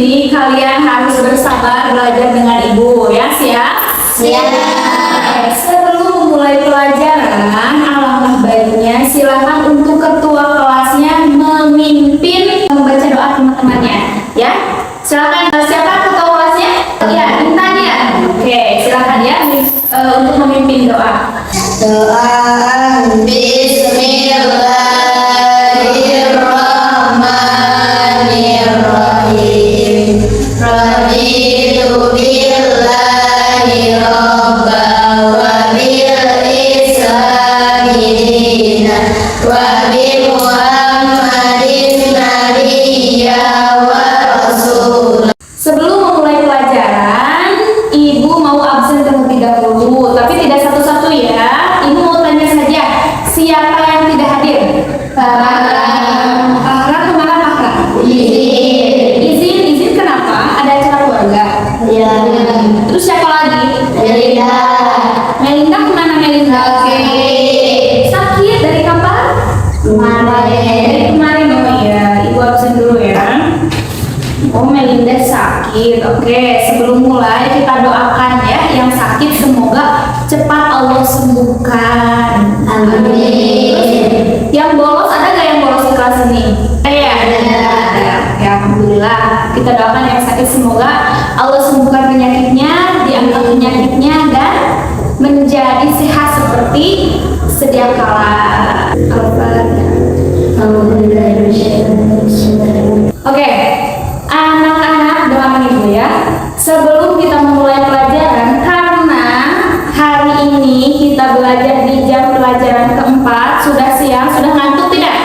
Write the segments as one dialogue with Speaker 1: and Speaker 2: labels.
Speaker 1: sini kalian harus bersabar belajar dengan ibu ya, siap?
Speaker 2: Siap.
Speaker 1: Sebelum mulai pelajaran, alangkah baiknya silakan untuk ketua kelasnya memimpin membaca doa teman-temannya, ya. Silakan, siapa ketua kelasnya? Ya, Intan ya. Oke, silakan ya untuk memimpin doa.
Speaker 2: Doa Bismillahirrahmanirrahim. Raditu billahi rabban wa bil islami dinan wa bi Muhammadin nabiyya wa rasul.
Speaker 1: Sebelum memulai pelajaran, ibu mau absen terlebih dahulu, tapi tidak satu-satu ya. Ibu mau tanya saja, siapa yang tidak hadir? Pakra kemana Pakra? Izin kenapa? Ada acara keluarga?
Speaker 2: Ya.
Speaker 1: Terus siapa lagi?
Speaker 2: Melinda.
Speaker 1: Melinda kemana Melinda? Sakit dari kapan? Dari kemarin, oh iya. Ibu absen dulu ya. Oh, Melinda sakit. Oke, sebelum mulai kita doakan ya yang sakit semoga cepat Allah sembuhkan.
Speaker 2: Amin.
Speaker 1: Yang bolos ada nggak yang bolos di kelas ini? Ya, ada. Ya, alhamdulillah. Kita doakan yang sakit semoga Allah sembuhkan penyakitnya, diangkat penyakitnya dan menjadi sehat seperti sedia kala. Oke. Anak-anak dengarkan ibu ya. Sebelum kita memulai pelajaran, karena hari ini kita belajar di jam pelajaran keempat, sudah siang, sudah ngantuk tidak?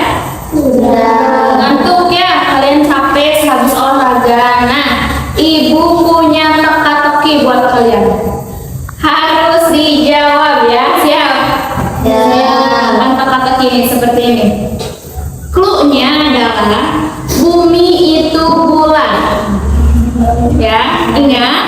Speaker 2: Sudah.
Speaker 1: Ngantuk ya? Kalian capek habis olahraga. Nah, ibu punya teka-teki buat kalian. Harus dijawab ya, siap?
Speaker 2: Ya.
Speaker 1: Kan teka-teki ini seperti ini. Clue-nya adalah bumi itu bulan. Ya, ingat?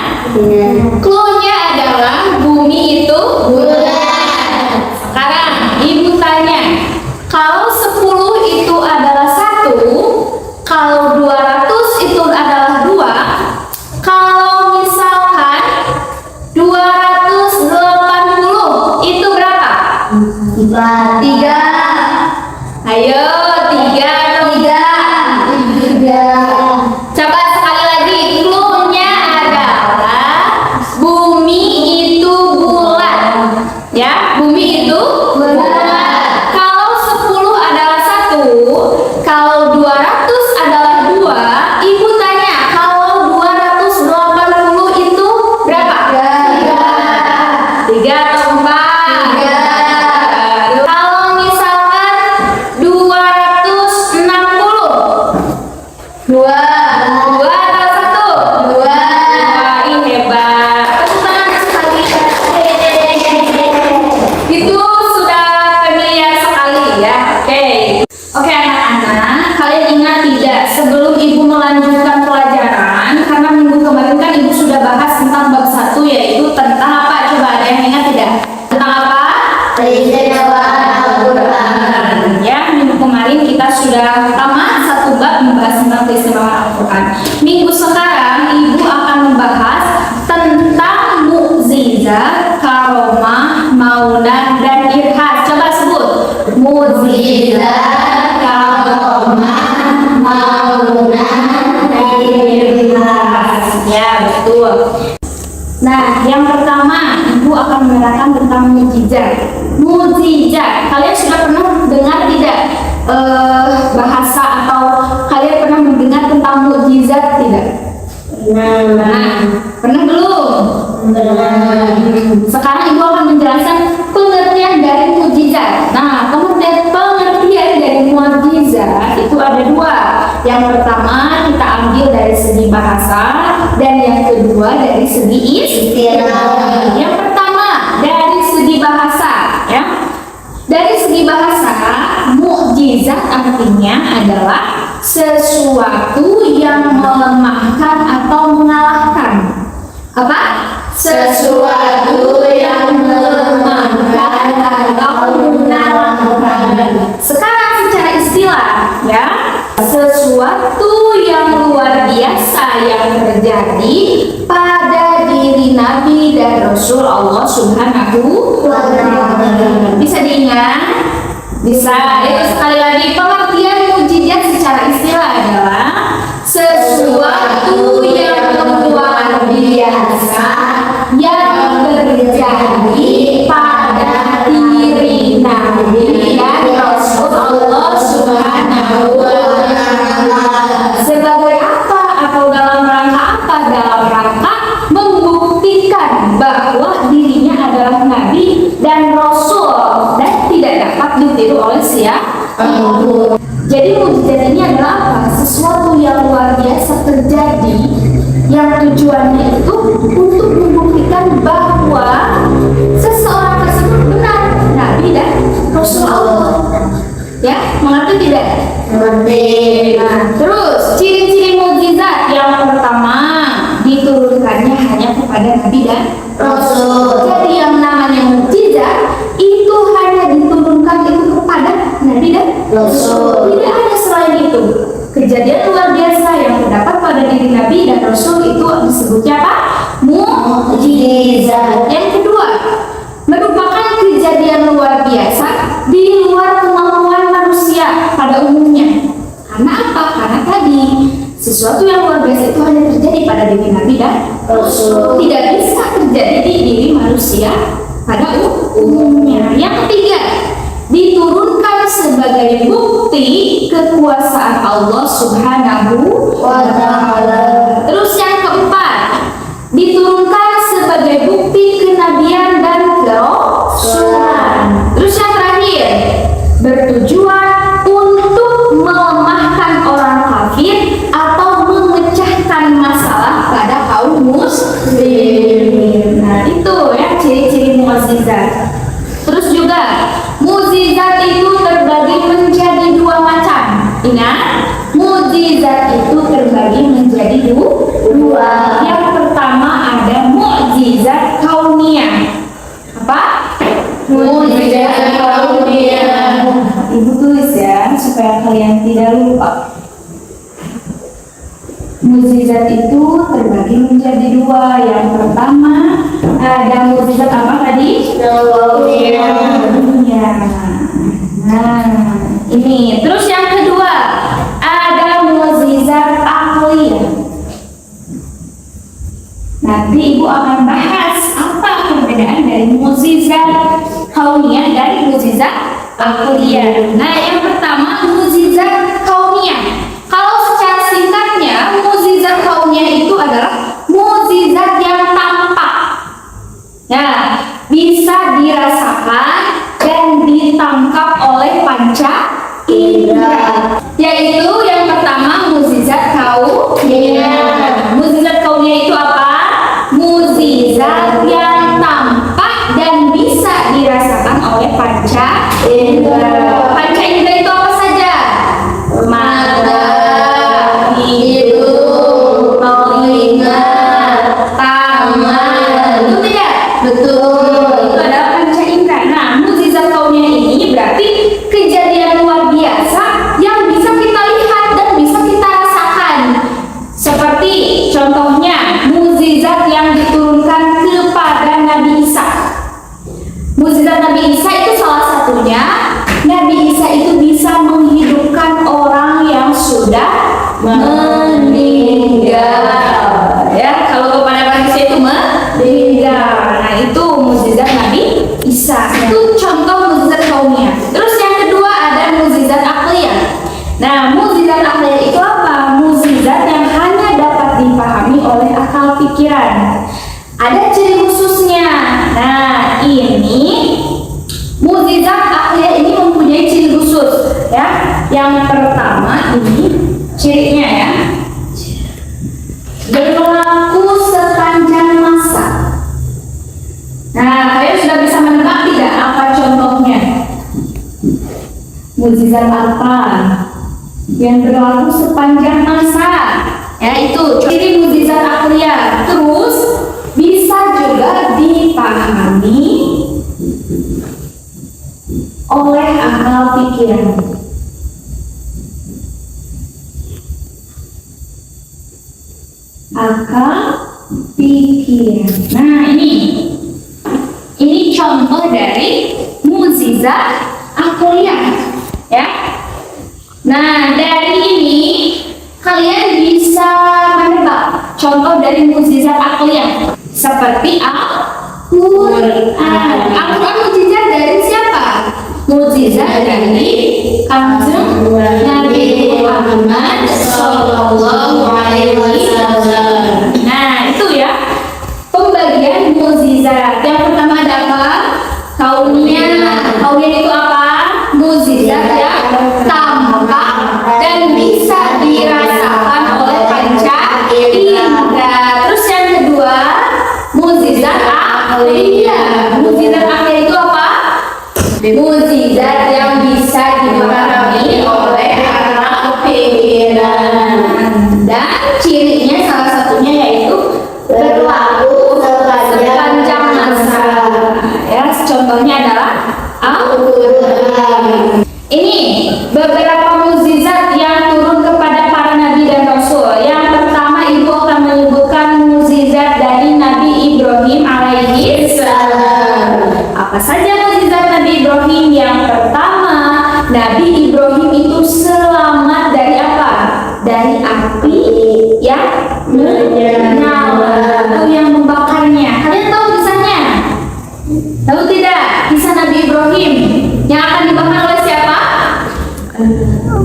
Speaker 1: Clue-nya adalah bumi itu bulan. Sekarang ibu tanya, kalau 10 itu adalah 1, kalau 200 itu adalah 2, kalau misalkan 280 itu berapa?
Speaker 2: 3.
Speaker 1: Ayo, 3 atau 3? Coba sekali lagi, clue-nya adalah bumi itu bulan. Ya, bumi itu bulan. Kalau 10 adalah 1, kalau 200 adalah 2, ibu tanya, kalau 280 itu berapa? 3 atau 4?
Speaker 2: 3.
Speaker 1: Kalau misalkan 260? 2 atau 1? 2. Wah, ini hebat. Tepuk tangan sekali. Itu sudah familiar sekali ya. Oke anak-anak, kalian ingat tidak sebelum ibu melanjutkan pelajaran, karena minggu kemarin kan ibu sudah bahas tentang bab 1, yaitu tentang apa? Coba ada yang ingat tidak? Tentang apa? Al-Quran. Ya, minggu kemarin kita sudah tamat 1 bab membahas tentang keistimewaan Al-Quran. Minggu sekarang ibu akan membahas tentang mukjizat, karomah, maunah, dan irhas. Coba sebut. Mukjizat, karomah, maunah, dan irhas. Ya, betul. Nah, yang pertama ibu akan menerangkan tentang mukjizat. Mukjizat, kalian sudah pernah dengar tidak bahasa atau kalian pernah mendengar tentang mukjizat tidak? Pernah belum? Sekarang ibu akan menjelaskan pengertian dari mukjizat. Nah, pengertian dari mukjizat itu ada 2. Yang pertama kita ambil dari segi bahasa dan yang kedua dari segi istilah. Yang pertama dari segi bahasa ya. Dari segi bahasa, mukjizat artinya adalah sesuatu yang melemahkan atau mengalahkan. Apa? Sesuatu yang melemahkan atau mengalahkan. Sekarang secara istilah ya, sesuatu yang luar biasa biasa yang terjadi pada diri Nabi dan Rasul Allah Subhanahu wa Ta'ala. Bisa diingat? Bisa. Itu sekali lagi pengertian mukjizat secara istilah adalah sesuatu yang luar biasa yang terjadi pada diri Nabi dan Rasul Allah Subhanahu wa Ta'ala. Sebagai apa atau dalam rangka apa? Dalam rangka membuktikan bahwa dirinya adalah Nabi dan Rasul dan tidak dapat ditiru oleh siapapun. Jadi mukjizat ini adalah apa? Sesuatu yang luar biasa terjadi yang tujuannya itu untuk membuktikan bahwa seseorang tersebut benar Nabi dan Rasul Allah. Ya, mengerti tidak?
Speaker 2: Mengerti.
Speaker 1: Nah, terus ciri-ciri mukjizat yang pertama diturunkannya hanya kepada Nabi dan
Speaker 2: Rasul.
Speaker 1: Jadi yang namanya mukjizat itu hanya diturunkan itu kepada Nabi dan
Speaker 2: Rasul.
Speaker 1: Tidak ada selain itu. Kejadian luar biasa yang terdapat pada diri Nabi dan Rasul itu disebutnya apa? Mukjizat. Yang kedua, merupakan kejadian luar biasa di luar kemampuan manusia pada umumnya. Karena apa? Karena tadi sesuatu yang luar biasa itu hanya terjadi pada diri Nabi dan Rasul, tidak bisa terjadi di diri manusia pada umumnya. Yang ketiga, diturunkan sebagai bukti kekuasaan Allah Subhanahu wa Ta'ala. Terus yang keempat, diturunkan sebagai bukti kenabian dan kerasulan. Terus yang terakhir, bertujuan untuk melemahkan orang kafir atau memecahkan masalah pada kaum muslim. Nah, itu ya ciri-ciri mukjizat. Terus juga mukjizat itu terbagi menjadi dua macam. Ingat, mukjizat itu terbagi menjadi dua. Yang pertama ada mukjizat kauniyah. Apa? Mukjizat kauniyah. Ibu tulis ya supaya kalian tidak lupa. Mukjizat itu terbagi menjadi dua. Yang pertama ada mukjizat apa tadi? Kauniyah. Nah, ini. Terus yang kedua ada mukjizat akliyah. Nanti Ibu akan bahas apa perbedaan dari mukjizat kauniyah dan mukjizat akliyah. Nah, yang pertama mukjizat kauniyah. Kalau secara singkatnya, mukjizat kauniyah itu adalah mukjizat yang tampak. Ya, bisa dirasakan dan ditangkap oleh panca indera. Yaitu yang pertama mukjizat kauniyah. Mukjizat kauniyah itu apa? Mukjizat yang tampak dan bisa dirasakan oleh panca indera. Panca indera itu apa saja? Mata, hidung, telinga, tangan. Betul tidak? Betul. Itu adalah panca indera. Nah, mukjizat kauniyah ini berarti kejadian luar biasa yang bisa kita lihat dan bisa kita rasakan. Seperti contohnya mukjizat yang diturunkan kepada Nabi Isa. Mukjizat Nabi Isa itu salah satunya. Nabi Isa itu bisa menghidupkan orang yang sudah meninggal. Ya, kalau kepada manusia itu meninggal. Nah, itu mukjizat Nabi Isa. Itu contoh mukjizat kauniyah. Terus yang kedua ada mukjizat akliyah. Nah, mukjizat akliyah itu apa? Mukjizat yang hanya dapat dipahami oleh akal pikiran. Ada ciri khususnya. Nah, ini mukjizat akliyah ini mempunyai ciri khusus, ya. Yang pertama ini cirinya ya. Berlaku sepanjang masa. Nah, kalian sudah bisa menebak tidak apa contohnya? Mukjizat apa yang berlaku sepanjang masa? Ya, itu ciri mukjizat akliyah. Terus bisa juga dipahami oleh akal pikiran. akal pikir. Nah, ini contoh dari mukjizat akliyah, ya. Nah, dari ini kalian bisa menebak contoh dari mukjizat akliyah seperti Al-Quran. Al-Quran mukjizat dari siapa? Mukjizat dari Kanjeng Nabi Muhammad Sallallahu Alaihi Wasallam. Nah, itu ya pembagian mukjizat. Yang pertama ada apa? Kaunnya. Kaunnya itu apa? Mukjizat yang tampak dan bisa dirasakan oleh panca indera. Terus yang kedua, mukjizat akliyah. Mukjizat akliyah itu apa? Mukjizat yang bisa dipahami oleh akal pikiran. Dan cirinya salah satunya yaitu berlaku sepanjang masa. Ya, contohnya adalah Al-Quran. Ini beberapa mukjizat yang turun kepada para nabi dan rasul. Yang pertama, ibu akan menyebutkan mukjizat dari Nabi Ibrahim alaihi salam. Apa saja mukjizat Nabi Ibrahim? Yang pertama, Nabi Ibrahim itu selamat dari apa? Dari api yang menyala atau yang membakarnya. Kalian tahu kisahnya? Tahu tidak? Kisah Nabi Ibrahim yang akan dibakar oleh siapa?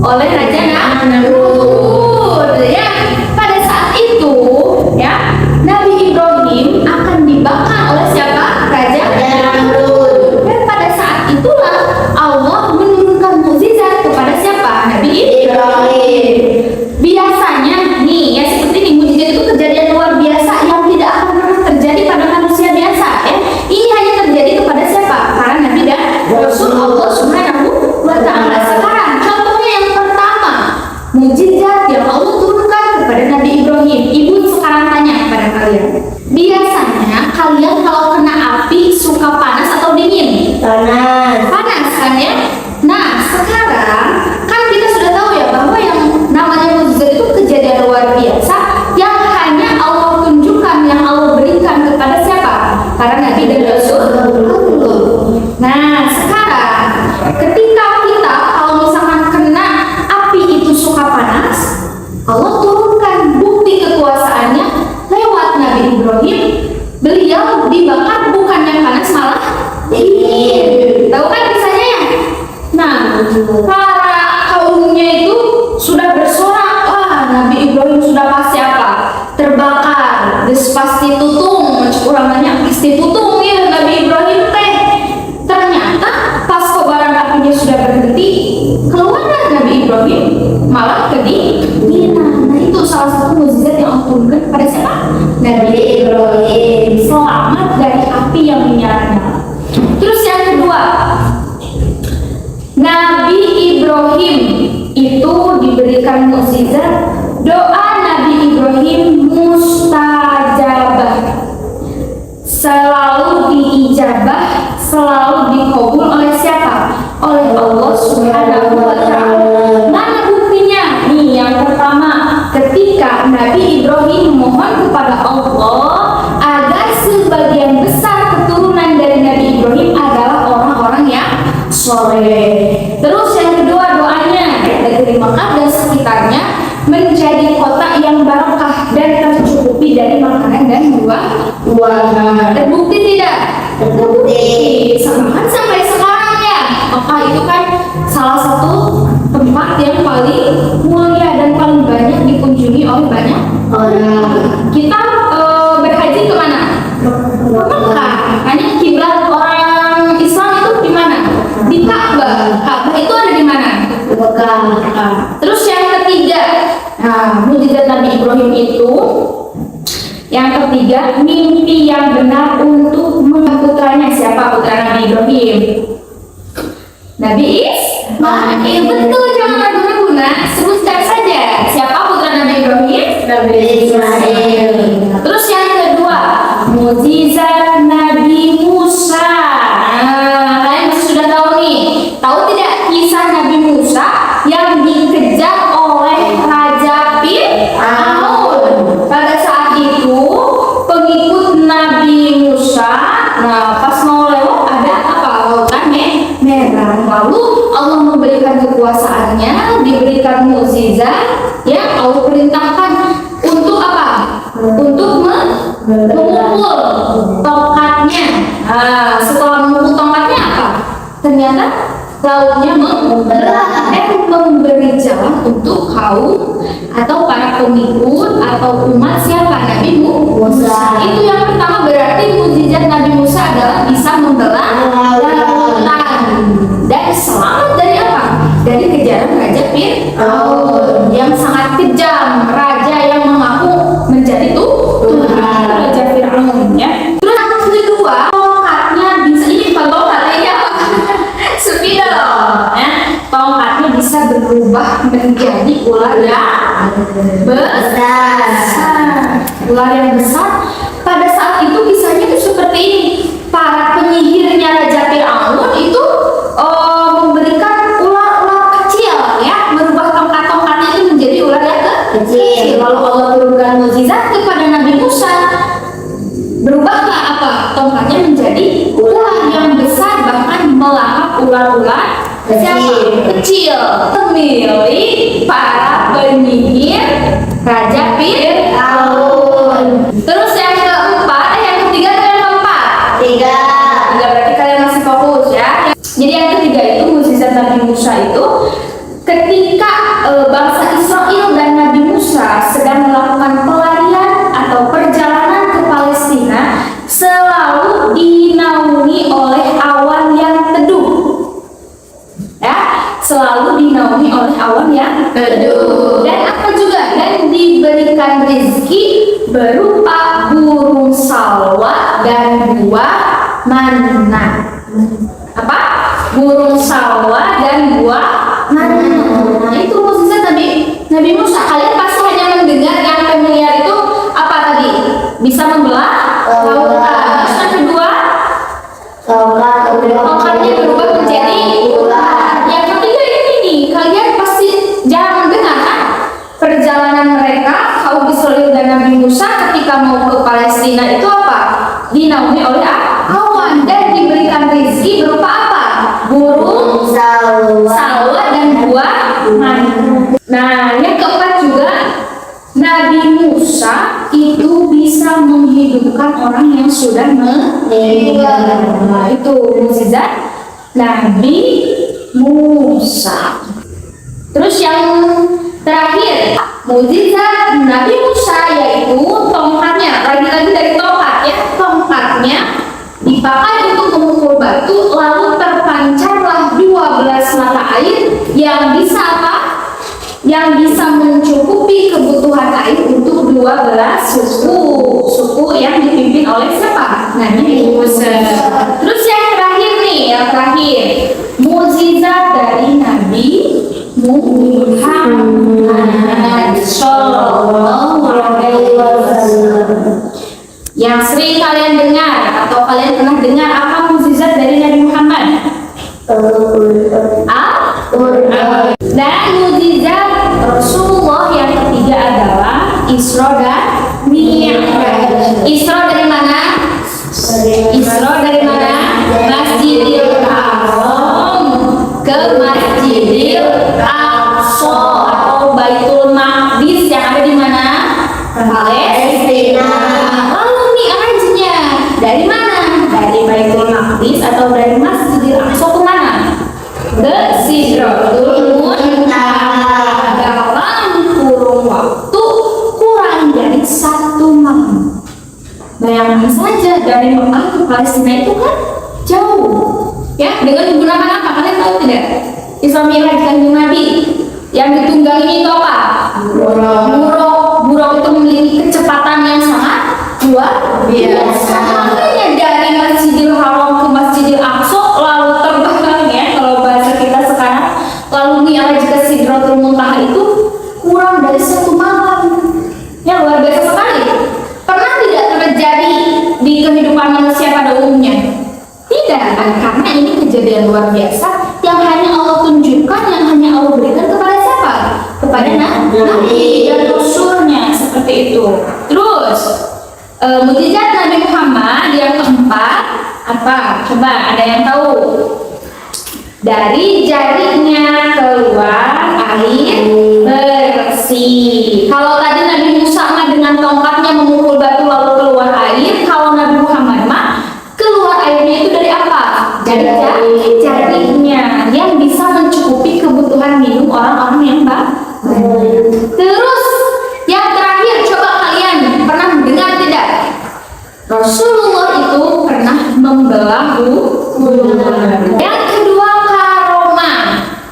Speaker 1: Oleh Raja Namrud. Ya, pada saat itu, ya, Nabi Ibrahim akan dibakar oleh siapa? Raja Namrud. Dan pada saat itulah Allah menurunkan mukjizat kepada siapa? Nabi Ibrahim. Biasanya nih, ya seperti ini, mukjizat itu kejadian luar biasa yang tidak akan pernah terjadi pada manusia biasa. Ya, ini hanya terjadi kepada siapa? Para nabi dan rasul Allah Subhanahu wa Ta'ala. Sekarang contohnya yang pertama, mukjizat yang Allah turunkan kepada Nabi Ibrahim. Ibu sekarang tanya kepada kalian, biasanya kalian kalau kena api suka panas atau dingin? Panas kan ya? Nah, sekarang kan kita sudah tahu ya bahwa yang namanya mukjizat itu kejadian luar biasa yang hanya Allah tunjukkan, yang Allah berikan kepada siapa? Para nabi dan rasul Allah. Nah, sekarang ketika kita kalau misalkan kena api itu suka panas, Allah turunkan bukti kekuasaannya lewat Nabi Ibrahim. Beliau dibakar bukannya panas malah dingin. Tahu kan kisahnya ya? Nah, para kaumnya itu sudah bersorak, wah Nabi Ibrahim sudah pasti apa? Terbakar. Terus pasti tutung, uramanya pasti tutung ya Nabi Ibrahim teh. Ternyata pas kobaran apinya sudah berhenti, keluarlah Nabi Ibrahim malah kedinginan. Nah, itu salah satu mukjizat yang Allah turunkan kepada siapa? Nabi Ibrahim, selamat dari api yang menyala. Terus yang kedua, Nabi Ibrahim itu diberikan mukjizat doa Nabi Ibrahim mustajabah, selalu diijabah, selalu dikabul oleh siapa? Oleh Allah Subhanahu wa Ta'ala. Mana buktinya? Nih, yang pertama, ketika Nabi Ibrahim mohon kepada Allah agar sebagian besar keturunan dari Nabi Ibrahim adalah orang-orang yang soleh. Terus yang kedua, doanya negeri Mekah dan sekitarnya menjadi kota yang barokah dan tercukupi dari makanan dan buah-buahan. Terbukti tidak? Terbukti. Kan sampai sekarang ya, Mekah itu kan salah satu tempat yang paling mulia dan paling banyak dikunjungi oleh banyak orang. Kita berhaji kemana? Mekah. Hanya kiblat orang Islam itu di mana? Di Ka'bah. Ka'bah itu ada di mana? Mekah. Terus yang ketiga, nah, mukjizat Nabi Ibrahim itu yang ketiga, mimpi yang benar untuk putranya. Siapa putra Nabi Ibrahim? Nabi Ismail. Betul, jangan ragu-ragu. Nah, sebutkan saja siapa putra Nabi Ibrahim? Nabi Ismail. Terus yang kedua, mukjizat Nabi Musa. Nah, kalian sudah tahu nih. Tahu tidak kisah Nabi Musa yang dikejar oleh Raja Fir'aun? Pada saat itu diberikan kekuasaannya, diberikan mukjizat, ya Allah perintahkan untuk apa? Untuk memukul tongkatnya. Nah, setelah memukul tongkatnya apa? Ternyata lautnya memberi jalan untuk kaum atau para pengikut atau umat siapa? Nabi Musa. Itu yang pertama, berarti mukjizat Nabi Musa adalah bisa membelah lautan dan selamat dari apa? Dari kejaran Raja Fir'aun yang sangat kejam, raja yang mengaku menjadi Tuhan, Raja Fir'aun, ya. Terus yang kedua, tongkatnya bisa, ini bukan tongkat ya, spidol, ya. Tongkatnya bisa berubah menjadi ular yang besar. Ular yang besar. Pada saat itu kisahnya itu seperti ini. Para penyihirnya Raja Fir'aun itu memberikan ular-ular kecil, ya, merubah tongkat-tongkatnya itu menjadi ular yang kecil. Lalu Allah turunkan mukjizat kepada Nabi Musa. Berubahlah apa? Tongkatnya menjadi ular yang besar, bahkan melahap ular-ular kecil milik para penyihir Raja Fir'aun. Terus yang keempat, yang ketiga atau yang keempat? Tiga, berarti kalian masih fokus, ya. Jadi yang ketiga itu mukjizat Nabi Musa itu ketika bangsa Israel dan Nabi Musa sedang melakukan pelarian atau perjalanan ke Palestina, selalu dinaungi oleh awan yang teduh, ya, selalu dinaungi oleh awan yang teduh. Dan apa juga? Dan diberikan rezeki berupa burung salwa dan buah manna. Apa? Burung salwa dan buah manna. Nah, itu mukjizat Nabi Musa. Kalian pasti hanya mendengar yang familiar itu apa tadi? Bisa membelah lautan. Terus yang kedua, tongkatnya berubah menjadi ular. Yang ketiga ini nih, kalian pasti jarang mendengar kan? Perjalanan mereka kaum Israel dan Nabi Musa ketika mau ke Palestina itu apa? Dinaungi oleh awan dan diberikan rezeki berupa apa? Burung salwa dan buah manna. Nah, yang keempat juga, Nabi Musa itu bisa menghidupkan orang yang sudah meninggal. Nah, itu mukjizat Nabi Musa. Terus yang terakhir, mukjizat Nabi Musa yaitu tongkatnya. Lagi-lagi dari tongkat, ya, tongkatnya dipakai untuk memukul batu, lalu terpancarlah 12 mata air yang bisa apa? Yang bisa mencukupi kebutuhan air untuk 12 suku yang dipimpin oleh siapa? Nabi Musa. Terus yang terakhir nih, yang terakhir, mukjizat dari Nabi Muhammad Sallallahu Alaihi Wasallam. Yang sering kalian dengar atau kalian pernah dengar, apa mukjizat dari Nabi Muhammad? Al-Quran. Dan mukjizat Rasulullah yang ketiga adalah Isra dan Mi'raj. Isra dari mana? Isra dari mana? Masjidil Haram ke Masjidil Aqsa atau Baitul Maqdis yang ada di mana? Palestina. Lalu Mi'rajnya dari mana? Dari Baitul Maqdis atau dari Masjidil Aqsa ke mana? Ke Sidratul Muntaha dalam kurun waktu kurang dari 1 malam. Bayangkan saja, dari Mekah ke Palestina itu kan jauh, ya, dengan menggunakan apa? Kalian tahu tidak? Isra Mi'raj Kanjeng Nabi yang ditunggangi itu apa? Burung itu memiliki kecepatan yang sangat luar biasa. Makanya dari Masjidil Haram ke Masjidil Aqsa lalu terbang, ya, kalau bahasa kita sekarang, lalu Mi'raj ke Sidratul Muntaha itu kurang dari 1 malam. Ya, luar biasa sekali. Pernah tidak terjadi di kehidupan manusia pada umumnya? Tidak, karena ini kejadian luar biasa yang hanya Allah tunjukkan, yang hanya Allah berikan kepada siapa? Kepada Nabi dan Rasulnya, seperti itu. Terus mukjizat Nabi Muhammad yang keempat apa? Coba, ada yang tahu? Dari jarinya keluar air bersih. Kalau tadi Nabi Musa mah dengan tongkatnya memukul batu lalu keluar air, kalau Nabi Muhammad mah keluar airnya itu dari apa? Dari jarinya yang bisa mencukupi kebutuhan minum orang-orang yang baik. Terus yang terakhir, coba kalian pernah mendengar tidak? Rasulullah itu pernah membelah ular. Yang kedua karomah,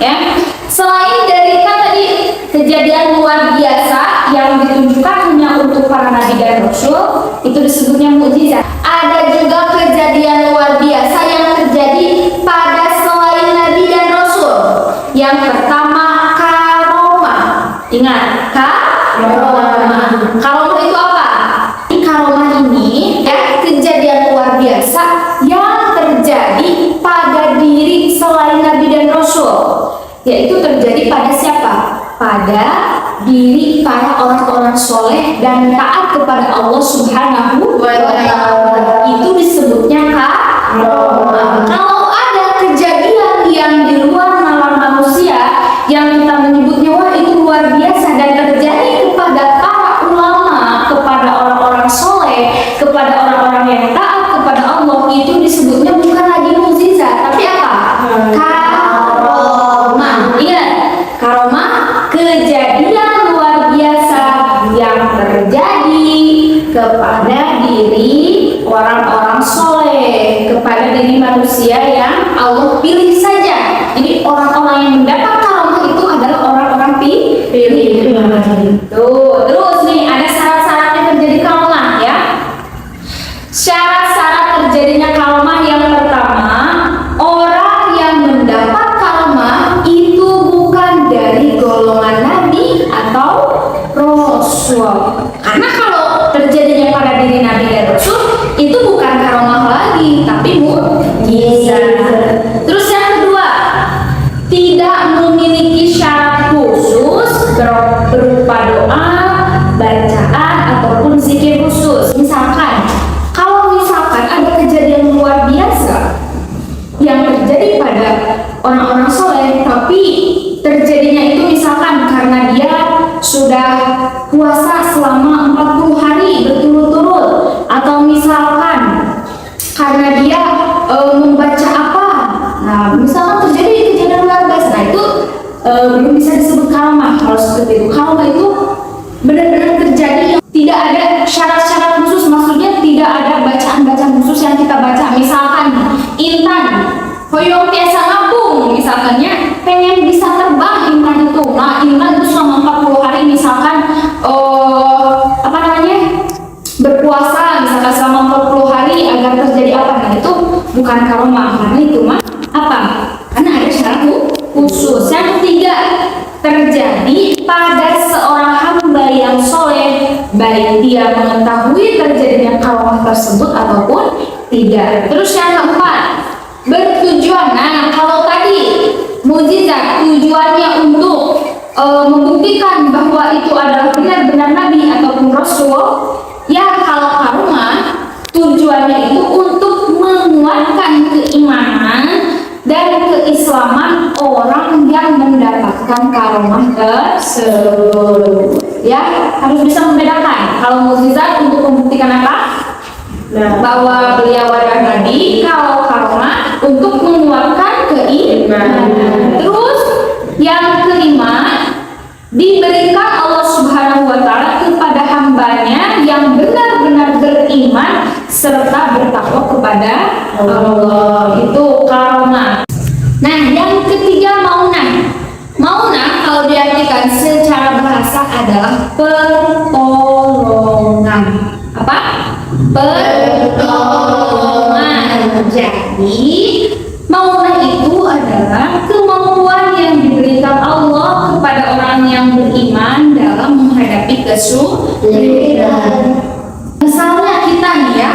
Speaker 1: ya. Selain dari kan tadi kejadian luar biasa yang ditunjukkan hanya untuk para nabi dan rasul, itu disebutnya mukjizat. Ada juga kejadian luar biasa yang terjadi pada selain nabi dan rasul. Yang pertama karomah. Ingat, karomah. Karomah itu apa? Karomah ini ya kejadian luar biasa yang terjadi pada diri selain nabi dan rasul, yaitu terjadi pada siapa? Pada diri para orang-orang soleh dan taat kepada Allah Subhanahu wa Ta'ala. Itu disebutnya karomah. Kalau ada kejadian yang di luar nalar manusia yang kita menyebutnya wah itu luar biasa dan terjadi kepada para ulama, kepada orang-orang soleh, kepada orang-orang yang taat kepada Allah, itu disebutnya bukan lagi mukjizat, tapi apa? Karomah. Ingat, karomah kejadian luar biasa yang terjadi kepada diri orang-orang soleh, kepada diri manusia yang Allah pilih saja. Jadi orang-orang yang mendapat karomah itu adalah orang-orang pilih. Tuh, terus nih ada syarat-syaratnya terjadi karomah ya. Syarat-syarat terjadinya karomah yang pertama, orang yang mendapat karomah itu bukan dari golongan nabi atau rasul. Karena kalau terjadinya pada diri nabi dan rasul itu bukan karomah lagi, tapi mukjizat. Terus yang kedua, tidak memiliki syarat khusus berupa doa, bacaan ataupun zikir khusus. Misalkan, kalau misalkan ada kejadian luar biasa yang terjadi pada orang-orang soleh, tapi terjadinya itu misalkan karena dia sudah puasa selama 40 hari berturut-turut, atau misalkan karena dia membaca apa, nah misalkan terjadi kejadian luar biasa, nah itu belum bisa disebut karomah. Kalau seperti itu, karomah itu benar-benar terjadi, tidak ada syarat-syarat khusus, maksudnya tidak ada bacaan-bacaan khusus yang kita baca. Misalkan intan hoyong biasa ngapung, misalkannya pengen bisa terbang intan itu. Nah intan itu selama 40 hari misalkan apa namanya berpuasa misalkan selama 40 hari agar terjadi apa, nah itu bukan karomah, karena itu mah apa? Karena ada syarat khusus. Yang ketiga, terjadi pada seorang hamba yang soleh, baik dia mengetahui terjadinya karomah tersebut ataupun tidak. Terus yang keempat, bertujuan. Nah, kalau tadi mukjizat tujuannya untuk membuktikan bahwa itu adalah benar-benar nabi ataupun rasul, ya kalau karomah tujuannya itu untuk menguatkan keimanan dan keislaman orang yang mendapatkan karomah tersebut. Ya, harus bisa membedakan. Kalau mukjizat untuk membuktikan apa? Bahwa beliau adalah nabi. Kalau karomah untuk menguatkan keimanan. Terus yang kelima, diberikan Allah Subhanahu wa Ta'ala kepada hambanya yang benar-benar beriman serta bertakwa kepada Allah. Itu karomah. Nah, yang ketiga maunah. Maunah kalau diartikan secara bahasa adalah pertolongan. Apa? Pertolongan. Jadi maunah itu adalah kemampuan yang diberikan Allah kepada orang yang beriman dalam menghadapi kesulitan. Misalnya kita nih ya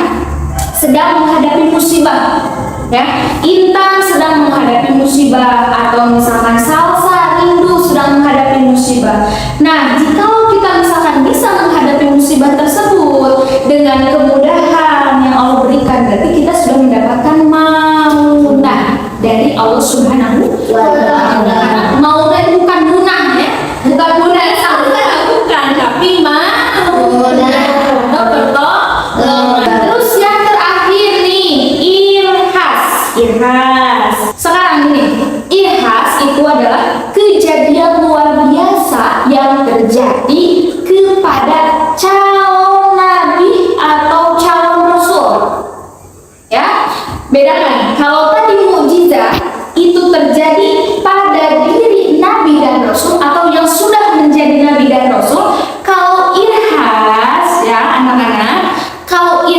Speaker 1: sedang menghadapi musibah, ya Intan sedang menghadapi musibah, atau misalkan Salsa, Rindu sedang menghadapi musibah. Nah, jika kita misalkan bisa menghadapi musibah tersebut dengan kemudahan yang Allah berikan, berarti kita sudah mendapatkan maunah dari Allah Subhanahu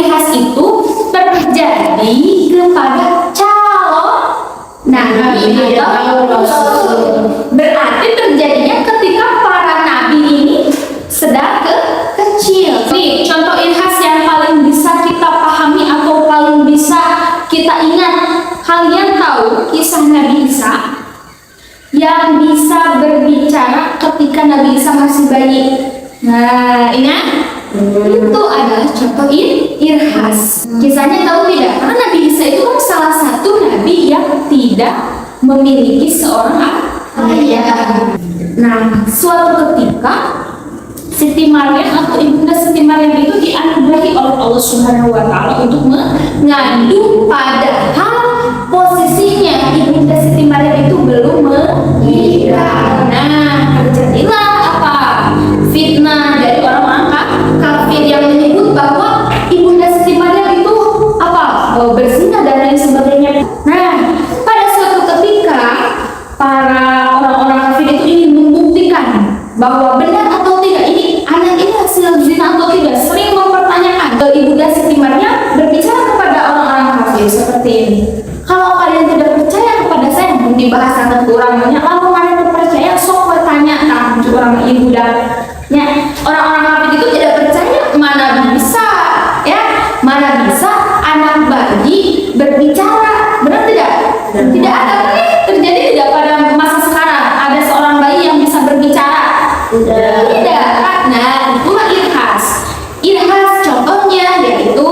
Speaker 1: irhas itu terjadi kepada calon nabi atau rasul. Berarti terjadinya ketika para nabi ini sedang kecil. Nih, contoh irhas yang paling bisa kita pahami atau paling bisa kita ingat. Kalian tahu kisah Nabi Isa yang bisa berbicara ketika Nabi Isa masih bayi? Nah, ingat? Itu adalah contoh irhas. Kisahnya tahu tidak? Karena Nabi Isa itu kan salah satu nabi yang tidak memiliki seorang ayah. Nah, suatu ketika Siti Maryam atau Ibunda Siti Maryam itu dianugerahi oleh Allah Subhanahu wa taala untuk mengandung, padahal posisinya Ibunda Siti Maryam itu belum menikah. Nah, terjadilah apa? Fitnah dari orang-orang kafir yang menyebut bahwa Ibunda Siti Maryam itu apa? Berzina dan lain sebagainya. Nah, pada suatu ketika para orang-orang kafir itu ingin membuktikan bahwa benar atau tidak ini anak ini hasil zina atau tidak, sering mempertanyakan. Ibunda Siti Maryam berbicara kepada orang-orang kafir seperti ini. Kalau kalian tidak percaya kepada saya, dibahasakan kurang banyak. Lalu kalian percaya, sok bertanya tentang orang ibundanya. Orang-orang kafir itu tidak percaya, mana bisa, ya, mana bisa anak bayi berbicara, benar tidak? Tidak ada. Terjadi tidak pada masa sekarang ada seorang bayi yang bisa berbicara? Tidak. Nah, itulah irhas. Irhas contohnya yaitu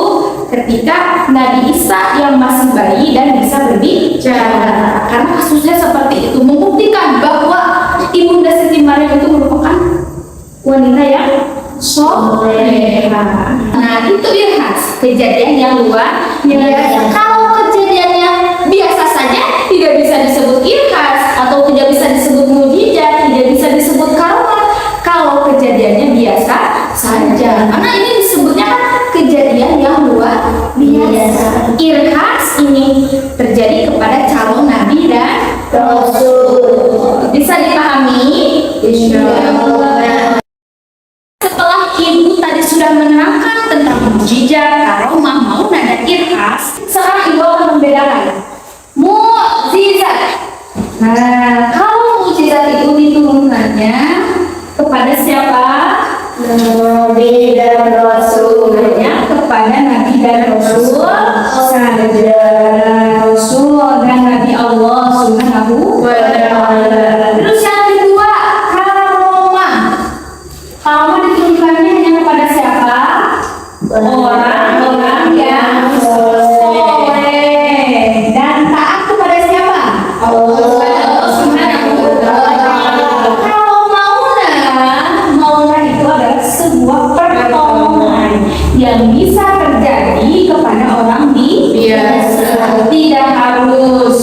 Speaker 1: ketika Nabi Isa yang masih bayi dan bisa berbicara. Karena kasusnya seperti itu, membuktikan bahwa Ibunda Siti Maryam itu merupakan wanita yang soleha. Nah, itu irhas, kejadian yang luar biasa. Kalau kejadiannya biasa saja, tidak bisa disebut irhas atau tidak bisa disebut mukjizat, tidak bisa disebut karamah. Kalau kejadiannya biasa saja, karena ini disebutnya kan kejadian yang luar biasa. Irhas ini terjadi kepada calon nabi dan rasul. Bisa dipahami? Insyaallah. Setelah ibu tadi sudah menerangkan tentang mukjizat, karamah, maunah dan irhas, sekarang ibu akan membedakan mukjizat. Nah, kalau mukjizat itu diturunkannya kepada siapa? Nabi dan Rasul. Hanya kepada Nabi dan Rasul saja. Rasul dan Nabi Allah Subhanahu wa taala. Terus yang kedua, karamah. Karamah diturunkannya hanya kepada siapa? Orang-orang yang soleh dan taat kepada siapa? Allah Subhanahu wa taala. Kalau maunah itu adalah sebuah pertolongan yang bisa terjadi kepada orang biasa. Tidak harus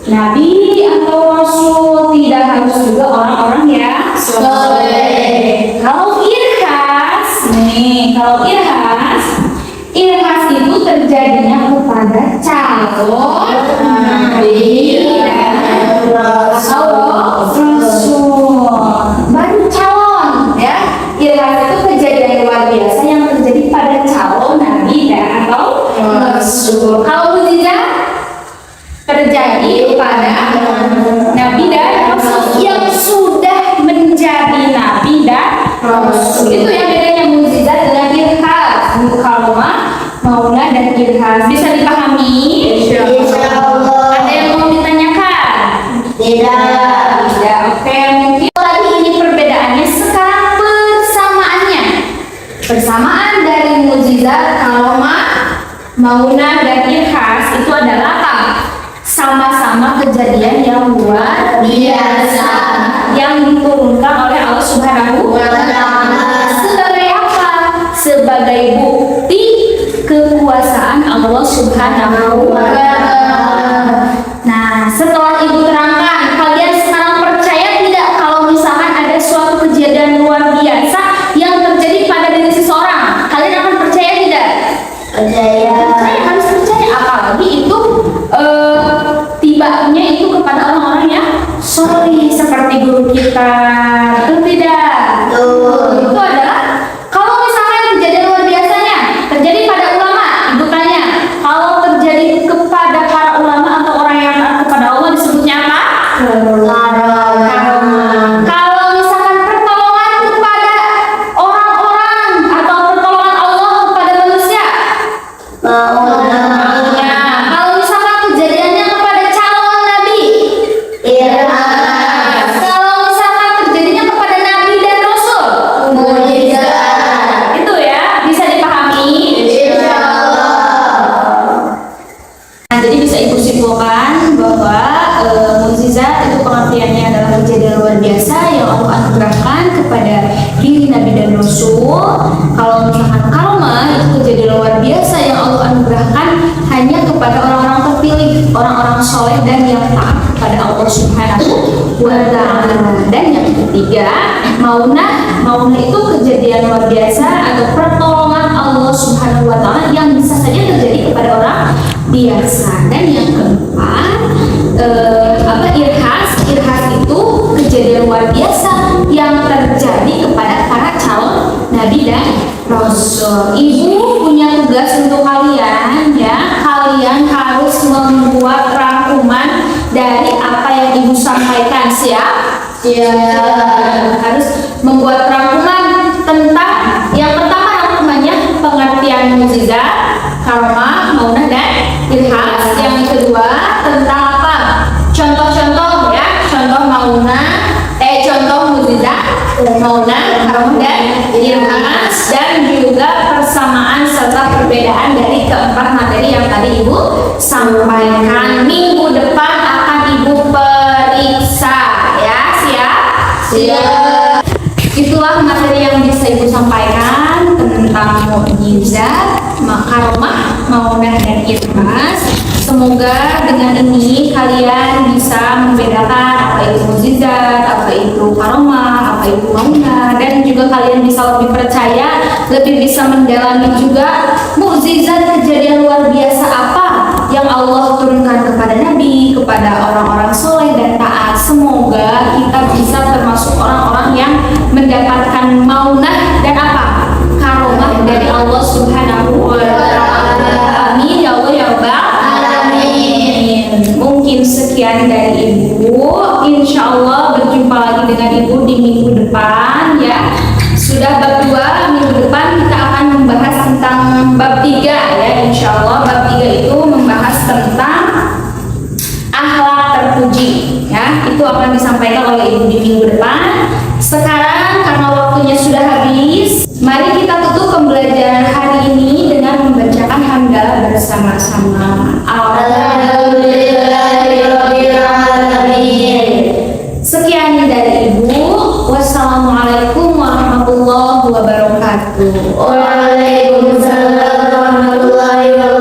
Speaker 1: nabi atau rasul, tidak harus juga orang-orang yang soleh. Kalau irhas itu terjadinya kepada calon nabi dan rasul. Baru calon, ya. Irhas itu kejadian luar biasa yang terjadi pada calon nabi dan atau rasul. Kalau mukjizat terjadi pada nabi dan rasul yang sudah menjadi nabi dan rasul. Itu yang bedanya mukjizat dengan irhas. Karamah, maunah dan irhas. Bisa dipahami? Insyaallah. Ada yang mau ditanyakan? Tidak. Oke, mungkin lagi ini perbedaannya. Sekarang persamaannya. Persamaan dari mukjizat, karamah, maunah dan irhas itu adalah apa? Sama-sama kejadian yang luar biasa yang diturunkan oleh Allah Subhanahu wa taala. Sebagai apa? Sebagai bukti kekuasaan Allah Subhanahu wa taala. Nah, setelah ibu terangkan, kalian sekarang percaya tidak kalau misalkan ada suatu kejadian luar biasa yang terjadi pada diri seseorang? Kalian akan percaya tidak? Percaya. Harus percaya, apalagi itu tibanya itu kepada orang-orang yang soleh seperti guru kita. Betul tidak? Betul. Itu adalah kalau misalnya kejadian luar biasanya terjadi pada ulama, ketiga, maunah. Maunah itu kejadian luar biasa atau pertolongan Allah Subhanahu wa Ta'ala yang bisa saja terjadi kepada orang biasa. Dan yang keempat, irhas. Irhas itu kejadian luar biasa yang terjadi kepada para calon nabi dan rasul. Ibu punya tugas untuk kalian, ya. Kalian harus membuat rangkuman dari apa yang ibu sampaikan. Siap? Harus membuat rangkuman tentang yang pertama, rangkumannya pengertian mukjizat, karomah, maunah dan irhas. Yang kedua tentang apa? Contoh-contoh, ya. Contoh maunah, contoh mukjizat, maunah, karomah dan irhas, dan juga persamaan serta perbedaan dari keempat materi yang tadi ibu sampaikan. Minggu depan akan ibu periksa, ya. Siap? Itulah materi yang bisa ibu sampaikan tentang mukjizat, karomah, maunah dan irhas. Semoga dengan ini kalian bisa membedakan apa itu mukjizat, apa itu karomah, apa itu maunah, dan juga kalian bisa lebih percaya, lebih bisa mendalami juga mukjizat, kejadian luar biasa apa yang Allah turunkan kepada Nabi, kepada orang-orang soleh dan taat. Semoga kita bisa termasuk orang-orang yang mendapatkan maunah dan apa? Karomah dari Allah Subhanahu wa Ta'ala. Amin ya Allah ya Rabbal alamin. Mungkin sekian dari ibu. Insya Allah berjumpa lagi dengan ibu di minggu depan, ya. Sudah bab 2, minggu depan kita akan membahas tentang bab 3, ya. Insya Allah bab 3 itu membahas tentang akhlak terpuji, ya. Itu akan disampaikan oleh ibu di minggu depan. Sekarang karena waktunya sudah habis, mari kita tutup pembelajaran hari ini dengan membacakan hamdalah bersama-sama. Alhamdulillahirobbilalamin. Sekian dari ibu. Wassalamualaikum warahmatullahi wabarakatuh.
Speaker 2: Waalaikumsalam warahmatullahi wabarakatuh.